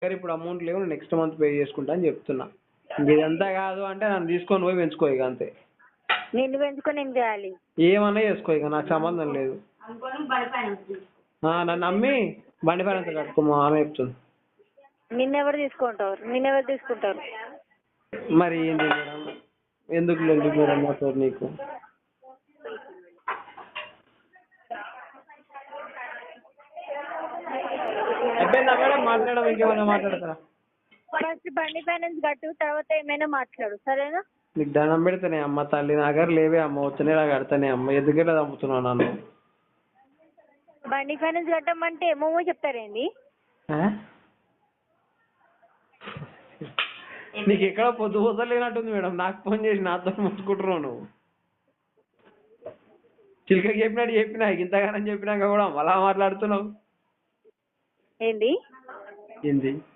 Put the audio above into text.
దగ్గర ఇప్పుడు అమౌంట్ లేవు, నెక్స్ట్ మంత్ పే చేసుకుంటా అని చెప్తున్నా. ఇదంతా కాదు అంటే నన్ను తీసుకొని పోయి పెంచుకో ఇక అంతే. నిన్ను పెంచుకొని ఏం చేయాలి? ఏమన్నా చేసుకో ఇక, నాకు సంబంధం లేదు. నన్ను నమ్మి బండి పైన కట్టుకోమా ఆమె చెప్తుంది. నిన్నెవరు తీసుకుంటారు? మరి ఏంటి మేడం, ఎందుకు లేదు మేడం నాతో నీకు? అయిపోయిందా మేడం మాట్లాడడం, ఇంకేమైనా మాట్లాడతారా? ఫస్ట్ బండి ఫైనాన్స్ కట్టు, తర్వాత ఏమైనా మాట్లాడు, సరేనా? నీకు దండం పెడితేనే అమ్మ తల్లి, నా దగ్గర లేవే అమ్మ, వచ్చినేలా కడతానే అమ్మ, ఎందుకంటే చంపుతున్నావు నన్ను. బండి ఫైనాన్స్ కట్టమంటే ఏమో చెప్తారేంటి? నీకు ఎక్కడ పొద్దు పోతలేనట్టుంది మేడం, నాకు ఫోన్ చేసి నాతో ముట్టుకుంటున్నావు నువ్వు. చిలకకి చెప్పినట్టు చెప్పినా, ఇంతగానని చెప్పినాక కూడా అలా మాట్లాడుతున్నావు ఏంది?